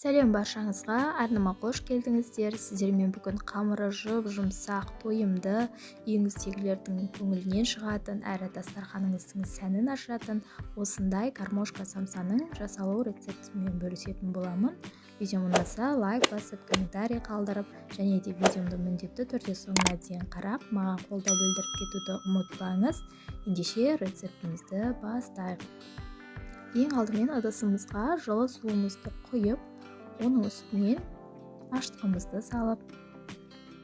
Сәлем баршаңызға, арнама қош келдіңіздер. Сіздермен бүгін қамыры жұмсақ, тойымды, үйіңіздегілердің көңілінен шығатын, әрі дастарханыңыздың сәнін ашатын осындай гармошка самсаның жасалу рецептімен бөлісетін боламын. Видео ұнаса лайк басып, комментарий қалдырып, және де видеомды міндетті түрде соңына дейін қарап, маған қолдау білдіріп кетуді ұмытпаңыз. Ендеше рецептімізді бастайық. Ең алдымен ыдысымызға жылы суымызды құйып, оның үстінен аштығымызды салып,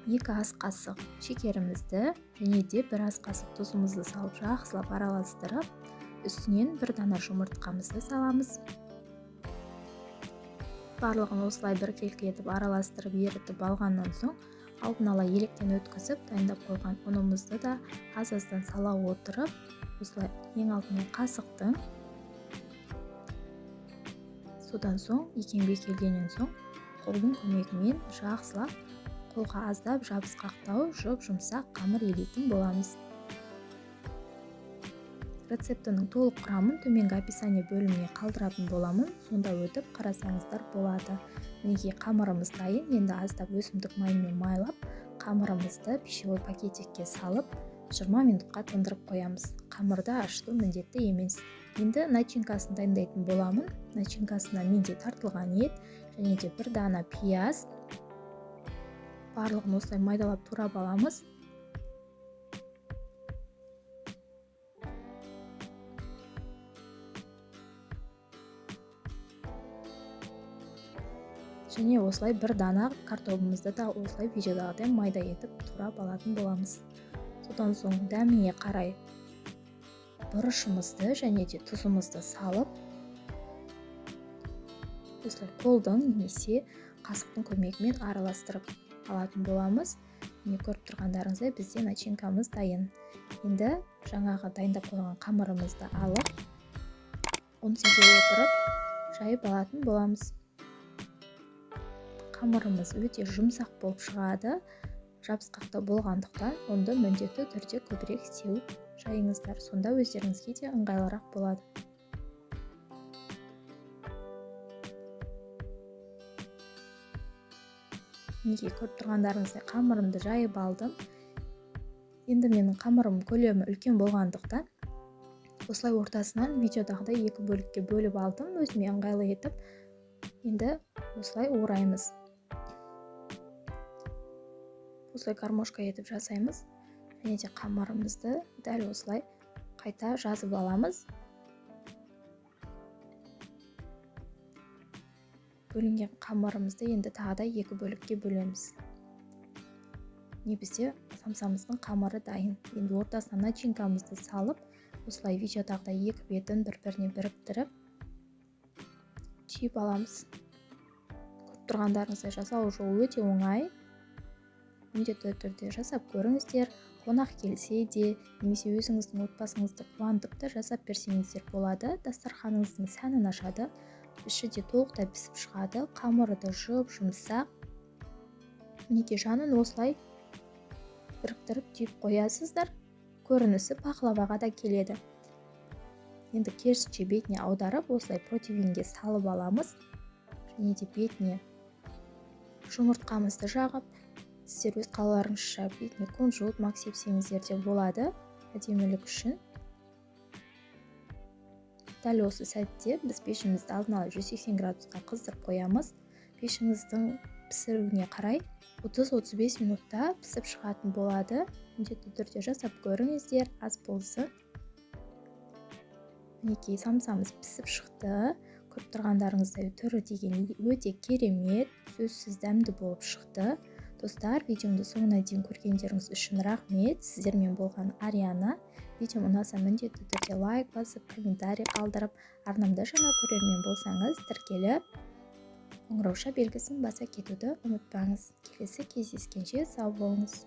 2 ас қасық шекерімізді және де 1 ас қасық тұзымызды салып жақсылап араластырып, үстінен 1 дана жұмыртқамызды саламыз. Барлығын осылай біркелкі етіп араластырып ерітіп алғаннан соң, алдын ала електен өткізіп, дайындап қойған ұнымызды да аз-аздан сала отырып, осылай ең алдымен қасықтың, содан соң екенбе келгеннен соң қолдың көмегімен жақсылап қолға аздап жабысқақтау жұмсақ қамыр илейтін боламыз. Рецептінің толық құрамын төменгі описание бөліміне қалдыратын боламын, сонда өтіп қарасаңыздар болады. Мінекей қамырымыз дайын, енді аздап өсімдік майымен майлап, қамырымызды пищевой пакетикке салып 20 минутқа тындырып қоямыз. Қамырды ашыту міндетті емес. Енді начинкасын дайындайтын боламын. Начинкасына менде тартылған ет және де 1 дана пияз. Барлығын осылай майдалап турап аламыз. Және осылай 1 дана картобымызды да осылай видеодағыдай майда етіп турап алатын боламыз. Содан соң дәміне қарай бұрышымызды және де тұзымызды салып, осылай қолдың немесе қасықтың көмегімен араластырып алатын боламыз. Міне көріп тұрғандарыңыздай бізде начинкамыз дайын. Енді жаңағы дайындап қойған қамырымызды алып, ұн сепе отырып жайып алатын боламыз. Қамырымыз өте жұмсақ болып шығады. Жабысқақты болғандықтан ұнды міндетті түрде көбірек сеуіп жайыңыздар. Сонда өздеріңізге де ыңғайлырақ болады. Неге көріп тұрғандарыңыздай қамырымды жайып алдым. Енді менің қамырым көлемі үлкен болғандықтан осылай ортасынан видеодағыдай 2 бөлікке бөліп алдым, өзіме ыңғайлы етіп. Енді осылай ораймыз. Осылай гармошка етіп жасаймыз. Және де қамырымызды дәл осылай қайта жазып аламыз. Бөлінген қамырымызды енді тағы да 2 бөлікке бөлеміз. Бізде самсамыздың қамыры дайын. Енді ортасына начинкамызды салып, осылай видеодағыдай 2 бетін бір-біріне біріктіріп түйіп аламыз. Көріп тұрғандарыңыздай жасалу жолы өте оңай. Міндетті түрде жасап көріңіздер. Қонақ келсе де, немесе өзіңіздің отбасыңызды қуантып та жасап берсеңіздер болады. Дастарханыңыздың сәнін ашады. Іші де толықтай пісіп шығады. Қамыры да жұмсақ. Мінекей жанын осылай біріктіріп түйіп қоясыздар. Көрінісі пақлаваға да келеді. Енді керісінше бетіне аударып, осылай противеньге салып аламыз. Және де бетіне жұмыртқамызды жағып, сіздер өз қалаларыңызша бетіне кунжут, мак сепсеңіздер де болады, әдемілік үшін. Дәл осы сәтте біз пешімізді алдын ала 180 градусқа қыздырып қоямыз. Пешіңіздің пісіруіне қарай 30-35 минутта пісіп шығатын болады. Міндетті түрде жасап көріңіздер, аз болсын. Мінекей самсамыз пісіп шықты. Көріп тұрғандарыңыздай түрі деген өте керемет, сөзсіз дәмді болып шықты. Достар, видеомды соңына дейін көргендеріңіз үшін рахмет. Сіздермен болған Ариана. Видеом ұнаса міндетті түрде лайк басып, комментарий қалдырып, арнамда жаңа көрермен болсаңыз, тіркеліп, қоңырауша белгісін баса кетуді ұмытпаңыз. Келесі кездескенше сау болыңыз.